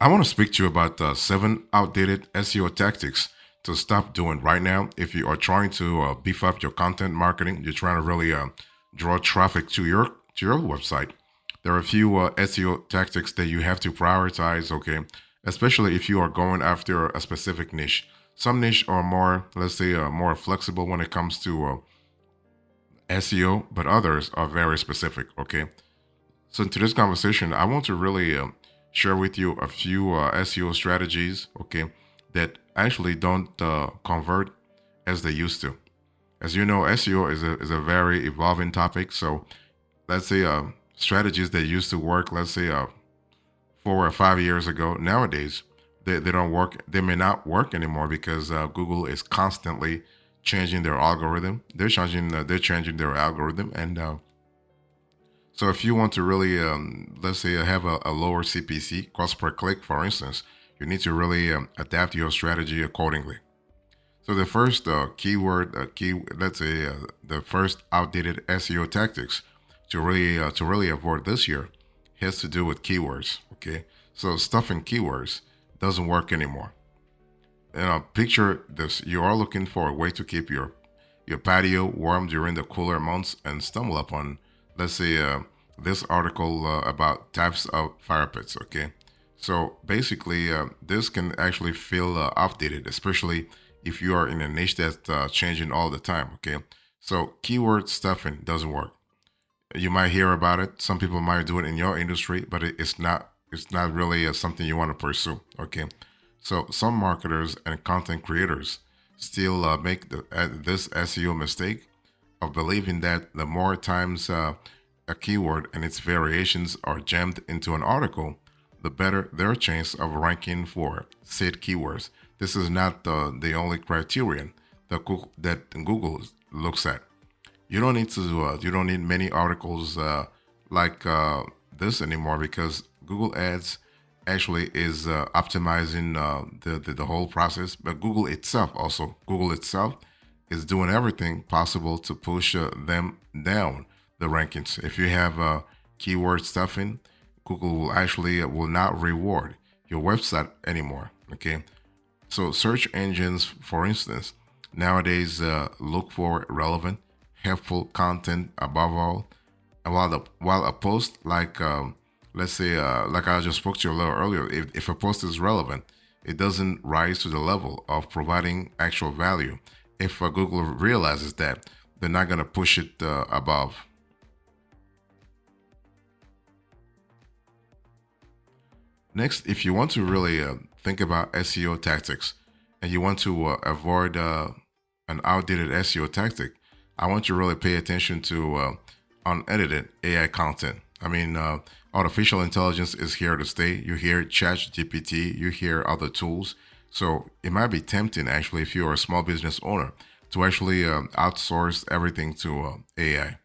I want to speak to you about 7 outdated SEO tactics to stop doing right now. If you are trying to beef up your content marketing, you're trying to really draw traffic to your website. There are a few SEO tactics that you have to prioritize. Okay, especially if you are going after a specific niche. Some niche are more, let's say, more flexible when it comes to SEO, but others are very specific. Okay, so in today's conversation, I want to really share with you a few SEO strategies, okay, that actually don't convert as they used to. As you know, SEO is a very evolving topic. So let's say strategies that used to work, let's say 4 or 5 years ago, nowadays they don't work. They may not work anymore because Google is constantly changing their algorithm. They're changing their algorithm, and so if you want to really, let's say, have a lower CPC, cost per click, for instance, you need to really adapt your strategy accordingly. So the first let's say, the first outdated SEO tactics to really avoid this year has to do with keywords. Okay, so stuffing keywords doesn't work anymore. Picture this: you are looking for a way to keep your patio warm during the cooler months and stumble upon, let's say, this article about types of fire pits. Okay, so basically, this can actually feel outdated, especially if you are in a niche that's changing all the time. Okay, so keyword stuffing doesn't work. You might hear about it. Some people might do it in your industry, but it's not. It's not really something you want to pursue. Okay, so some marketers and content creators still make this SEO mistake of believing that the more times a keyword and its variations are jammed into an article, the better their chance of ranking for said keywords. This is not the only criterion that Google looks at. You don't need many articles like this anymore because Google Ads actually is optimizing the whole process. But Google itself is doing everything possible to push them down the rankings. If you have keyword stuffing, Google will actually will not reward your website anymore. Okay, so search engines, for instance, nowadays look for relevant, helpful content above all. And while a post like let's say like I just spoke to you a little earlier, if a post is relevant, it doesn't rise to the level of providing actual value. If Google realizes that, they're not going to push it above. Next, if you want to really think about SEO tactics and you want to avoid an outdated SEO tactic, I want you to really pay attention to unedited AI content. I mean, artificial intelligence is here to stay. You hear ChatGPT, you hear other tools. So it might be tempting, actually, if you're a small business owner, to actually outsource everything to AI.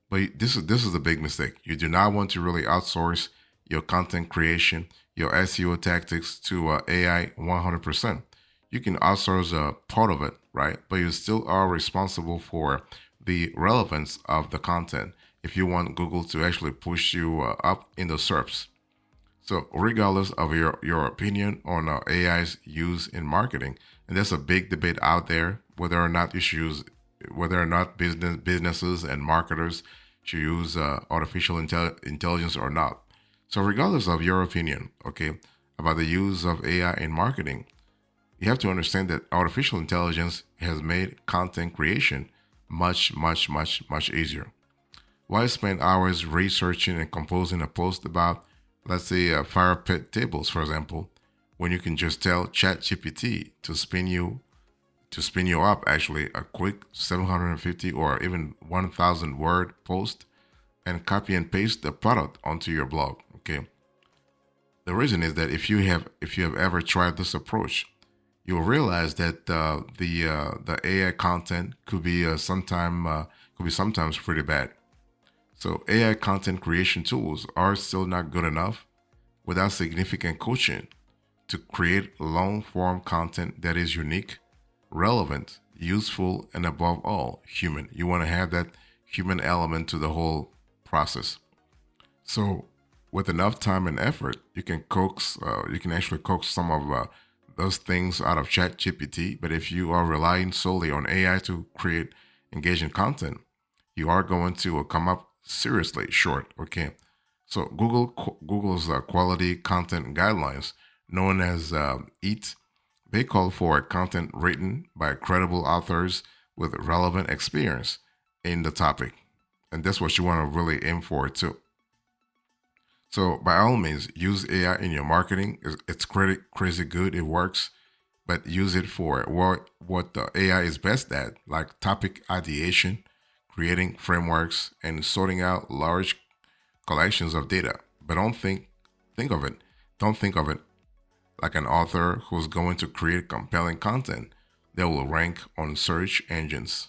But this is a big mistake. You do not want to really outsource your content creation, your SEO tactics to AI 100%. You can outsource a part of it, right? But you still are responsible for the relevance of the content if you want Google to actually push you up in the SERPs. So regardless of your opinion on AI's use in marketing, and there's a big debate out there whether or not businesses and marketers should use artificial intelligence or not. So regardless of your opinion, okay, about the use of AI in marketing, you have to understand that artificial intelligence has made content creation much, much, much, much easier. Why spend hours researching and composing a post about, let's say, fire pit tables, for example, when you can just tell ChatGPT to spin you up actually a quick 750 or even 1,000 word post and copy and paste the product onto your blog. Okay. The reason is that if you have ever tried this approach, you'll realize that the AI content could be sometimes pretty bad. So AI content creation tools are still not good enough without significant coaching to create long form content that is unique, relevant, useful, and above all, human. You want to have that human element to the whole process. So with enough time and effort, you can actually coax some of those things out of Chat GPT. But if you are relying solely on AI to create engaging content, you are going to come up seriously short. Okay, so Google's quality content guidelines, known as EAT, they call for content written by credible authors with relevant experience in the topic, and that's what you want to really aim for too. So by all means, use AI in your marketing. It's crazy good. It works, but use it for what the AI is best at, like topic ideation, creating frameworks, and sorting out large collections of data. But think of it. Don't think of it like an author who's going to create compelling content that will rank on search engines.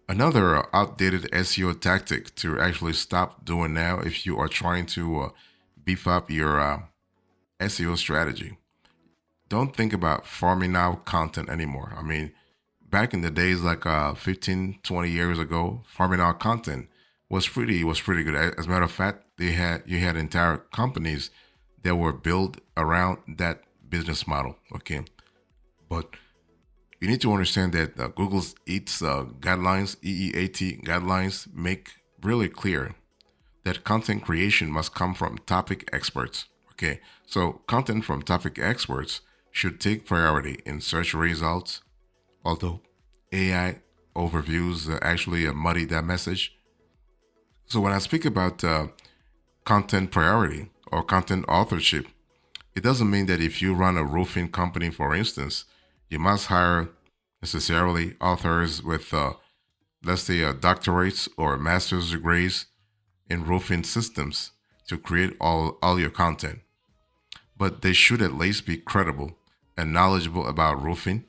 Another outdated SEO tactic to actually stop doing now if you are trying to beef up your SEO strategy. Don't think about farming out content anymore. I mean, back in the days like 15, 20 years ago, farming out content was pretty good. As a matter of fact, you had entire companies that were built around that business model. Okay, but you need to understand that Google's EATS guidelines, EEAT guidelines, make really clear that content creation must come from topic experts. Okay, so content from topic experts should take priority in search results, although AI overviews actually muddy that message. So when I speak about content priority or content authorship, it doesn't mean that if you run a roofing company, for instance, you must hire necessarily authors with, let's say, doctorates or master's degrees in roofing systems to create all your content. But they should at least be credible and knowledgeable about roofing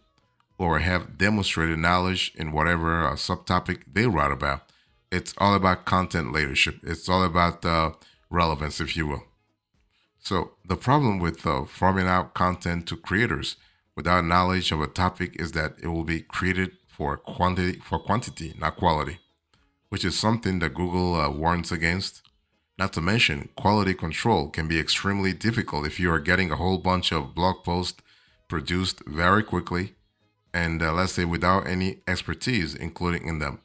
or have demonstrated knowledge in whatever subtopic they write about. It's all about content leadership. It's all about relevance, if you will. So the problem with farming out content to creators without knowledge of a topic is that it will be created for quantity, not quality, which is something that Google warns against. Not to mention, quality control can be extremely difficult if you are getting a whole bunch of blog posts produced very quickly and let's say without any expertise including in them.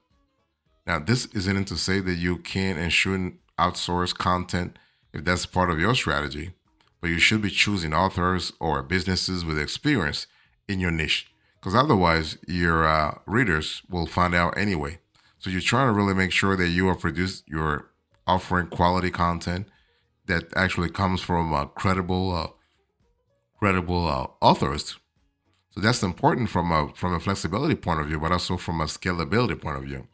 Now, this isn't to say that you can and shouldn't outsource content if that's part of your strategy, but you should be choosing authors or businesses with experience in your niche, because otherwise your readers will find out anyway. So you're trying to really make sure that you're offering quality content that actually comes from credible authors. So that's important from a flexibility point of view, but also from a scalability point of view.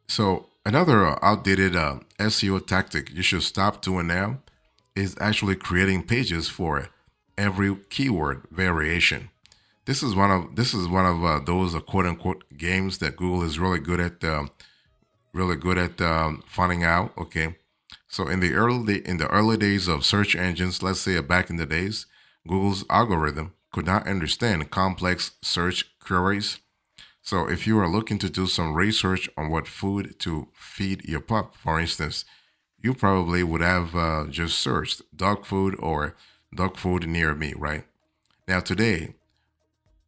So another outdated SEO tactic you should stop doing now is actually creating pages for every keyword variation. This is one of those quote unquote games that Google is really good at finding out. Okay, so in the early days of search engines, let's say back in the days, Google's algorithm could not understand complex search queries. So if you are looking to do some research on what food to feed your pup, for instance, you probably would have just searched dog food or dog food near me, right? Now today,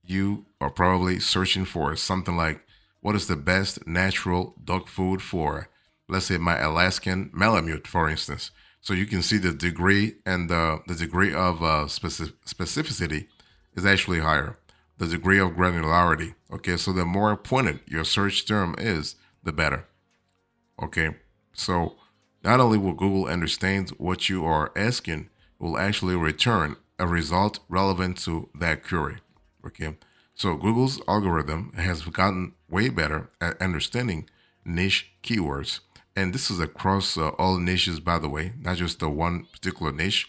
you are probably searching for something like what is the best natural dog food for, let's say, my Alaskan Malamute, for instance. So you can see the degree and the degree of specificity is actually higher. The degree of granularity. Okay, so the more pointed your search term is, the better. Okay, so not only will Google understand what you are asking, it will actually return a result relevant to that query. Okay, so Google's algorithm has gotten way better at understanding niche keywords, and this is across all niches, by the way, not just the one particular niche.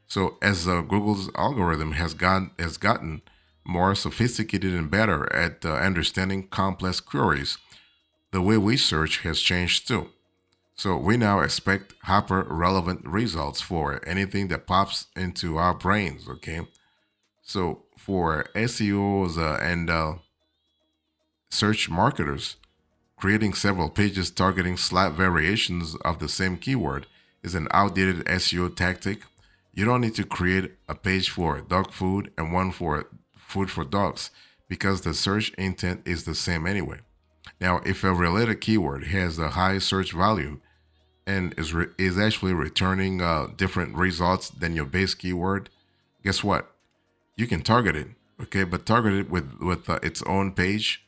So as Google's algorithm has gotten more sophisticated and better at understanding complex queries, the way we search has changed too. So we now expect hyper relevant results for anything that pops into our brains. Okay, So for SEOs and search marketers, creating several pages targeting slight variations of the same keyword is an outdated SEO tactic. You don't need to create a page for dog food and one for food for dogs because the search intent is the same anyway. Now, if a related keyword has a high search volume and is actually returning different results than your base keyword, guess what? You can target it, okay? But target it with its own page.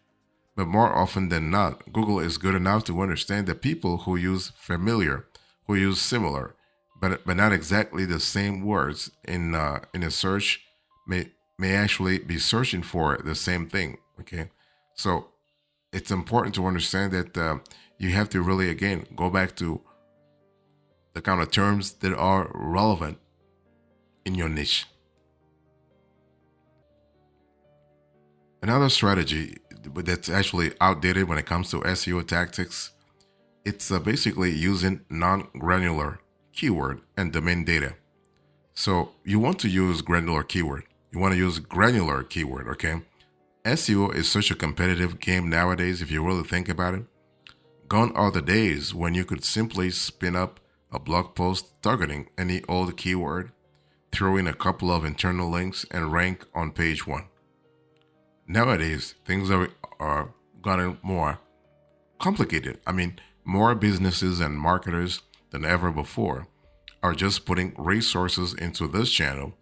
But more often than not, Google is good enough to understand that people who use familiar, who use similar, but not exactly the same words in a search may actually be searching for the same thing. Okay, so it's important to understand that you have to really again go back to the kind of terms that are relevant in your niche. Another strategy that's actually outdated when it comes to SEO tactics, it's basically using non-granular keyword and domain data. So you want to use granular keyword. You want to use granular keyword, okay? SEO is such a competitive game nowadays if you really think about it. Gone are the days when you could simply spin up a blog post targeting any old keyword, throw in a couple of internal links, and rank on page one. Nowadays, things are getting more complicated. I mean, more businesses and marketers than ever before are just putting resources into this channel.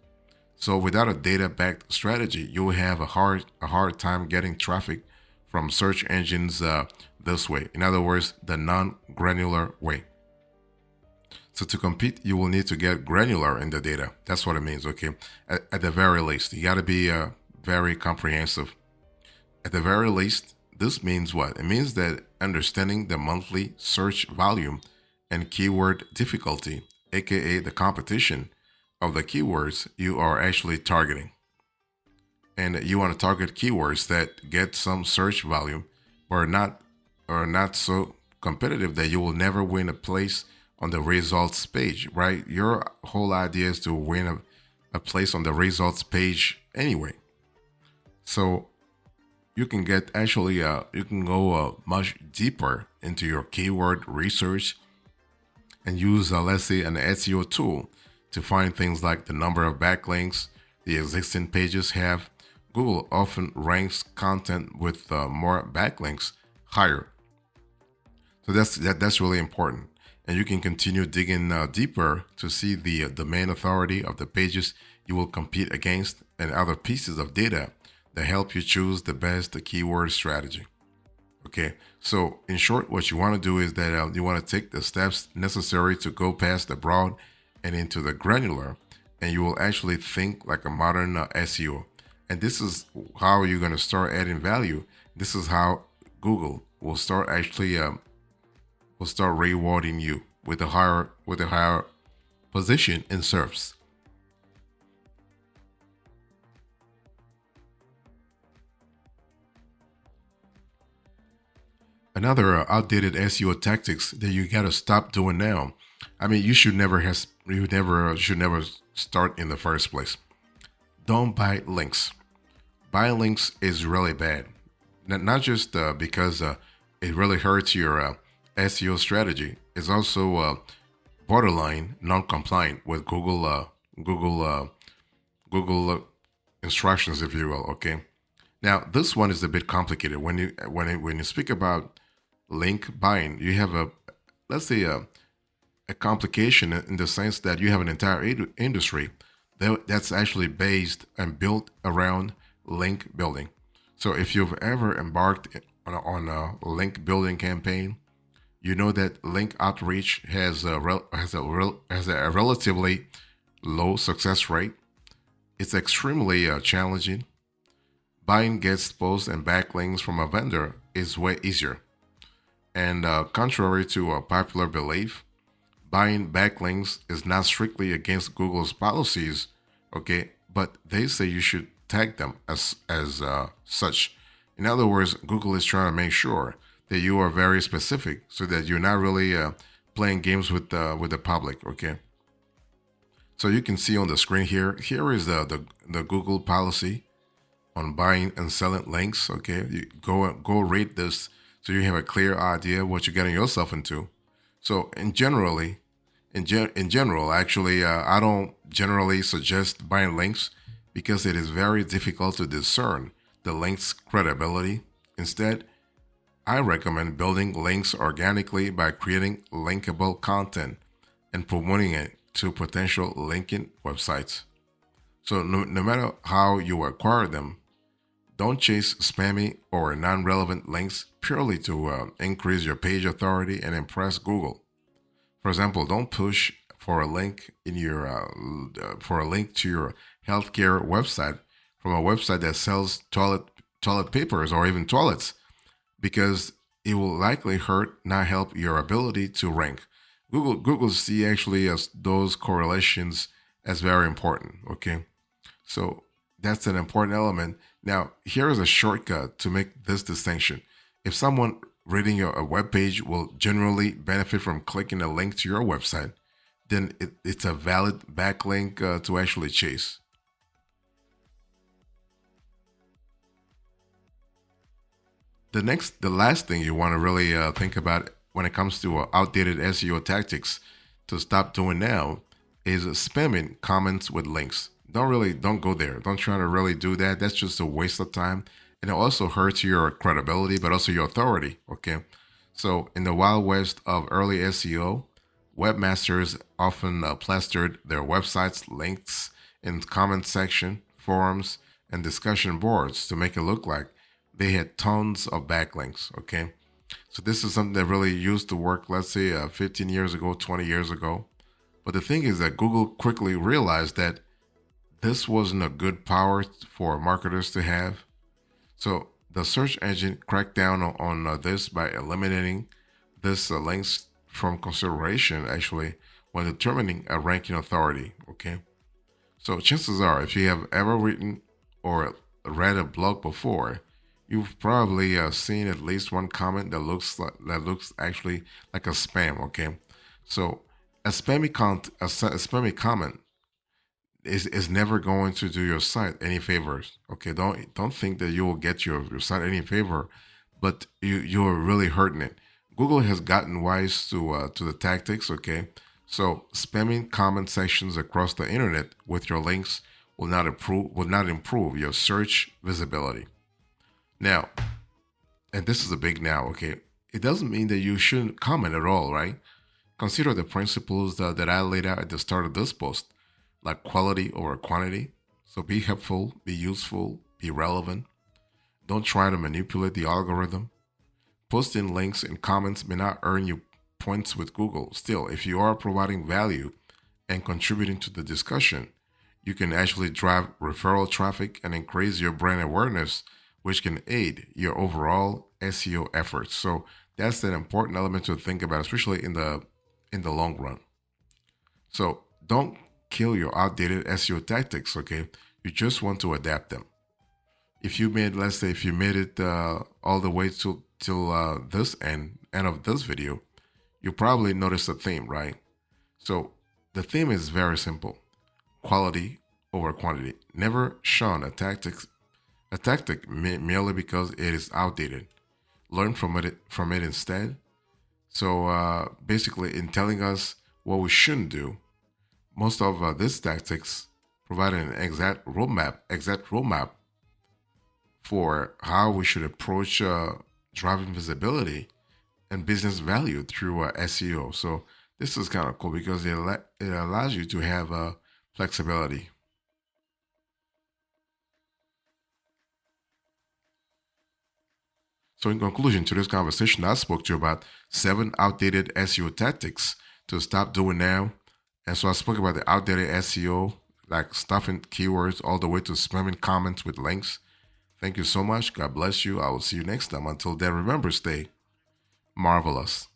So without a data-backed strategy, you will have a hard time getting traffic from search engines this way. In other words, the non-granular way. So to compete, you will need to get granular in the data. That's what it means, okay? At the very least, you got to be very comprehensive. At the very least, this means what? It means that understanding the monthly search volume and keyword difficulty, aka the competition of the keywords you are actually targeting. And you want to target keywords that get some search volume but are not so competitive that you will never win a place on the results page, right? Your whole idea is to win a place on the results page anyway. So you can get actually you can go much deeper into your keyword research and use let's say an SEO tool to find things like the number of backlinks the existing pages have. Google often ranks content with more backlinks higher, so that's really important. And you can continue digging deeper to see the domain authority of the pages you will compete against and other pieces of data that help you choose the best keyword strategy. Okay, so in short, what you want to do is that you want to take the steps necessary to go past the broad and into the granular, and you will actually think like a modern SEO. And this is how you're going to start adding value. This is how Google will start actually will start rewarding you with a higher position in SERPs. Another outdated SEO tactics that you gotta stop doing now. I mean, you should never start in the first place. Don't buy links. Buying links is really bad. Not just because it really hurts your SEO strategy. It's also borderline non-compliant with Google instructions, if you will. Okay. Now this one is a bit complicated. When you speak about link buying, you have a let's say a complication in the sense that you have an entire industry that's actually based and built around link building. So if you've ever embarked on a link building campaign, you know that link outreach has a relatively low success rate. It's extremely challenging. Buying guest posts and backlinks from a vendor is way easier. And contrary to a popular belief, buying backlinks is not strictly against Google's policies, okay? But they say you should tag them as such. In other words, Google is trying to make sure that you are very specific, so that you're not really playing games with the public, okay? So you can see on the screen here, here is the Google policy on buying and selling links. Okay, you go read this so you have a clear idea what you're getting yourself into. So in general, actually, I don't generally suggest buying links because it is very difficult to discern the link's credibility. Instead, I recommend building links organically by creating linkable content and promoting it to potential linking websites. So no matter how you acquire them, don't chase spammy or non-relevant links purely to increase your page authority and impress Google. For example, don't push for a link for a link to your healthcare website from a website that sells toilet papers or even toilets, because it will likely hurt, not help your ability to rank. Google see actually as those correlations as very important. Okay, so that's an important element. Now, here is a shortcut to make this distinction. If someone reading a web page will generally benefit from clicking a link to your website, then it's a valid backlink to actually chase. The last thing you want to really think about when it comes to outdated SEO tactics to stop doing now is spamming comments with links. Don't go there. Don't try to really do that. That's just a waste of time, and it also hurts your credibility, but also your authority. Okay, so in the wild west of early SEO, webmasters often plastered their websites links in comment section, forums, and discussion boards to make it look like they had tons of backlinks. Okay, so this is something that really used to work, let's say 15 years ago, 20 years ago. But the thing is that Google quickly realized that this wasn't a good power for marketers to have. So the search engine cracked down on this by eliminating this links from consideration actually when determining a ranking authority. Okay, so chances are if you have ever written or read a blog before, you've probably seen at least one comment that looks actually like a spam. Okay, so a spammy comment is never going to do your site any favors. Okay, don't think that you will get your site any favor, but you're really hurting it. Google has gotten wise to the tactics. Okay, so spamming comment sections across the internet with your links will not improve your search visibility. Now, and this is a big now. Okay, it doesn't mean that you shouldn't comment at all, right? Consider the principles that I laid out at the start of this post, like quality over quantity. So be helpful, be useful, be relevant. Don't try to manipulate the algorithm. Posting links and comments may not earn you points with Google. Still, if you are providing value and contributing to the discussion, you can actually drive referral traffic and increase your brand awareness, which can aid your overall SEO efforts. So that's an important element to think about, especially in the long run. So don't kill your outdated SEO tactics. Okay, you just want to adapt them. If you made, let's say, if you made it all the way till this end of this video, you probably noticed a theme, right? So the theme is very simple: quality over quantity. Never shun a tactic merely because it is outdated. Learn from it instead. So basically, in telling us what we shouldn't do, most of these tactics provide an exact roadmap for how we should approach driving visibility and business value through SEO. So this is kind of cool because it allows you to have flexibility. So in conclusion to this conversation, I spoke to you about 7 outdated SEO tactics to stop doing now. And so I spoke about the outdated SEO, like stuffing keywords all the way to spamming comments with links. Thank you so much. God bless you. I will see you next time. Until then, remember, stay marvelous.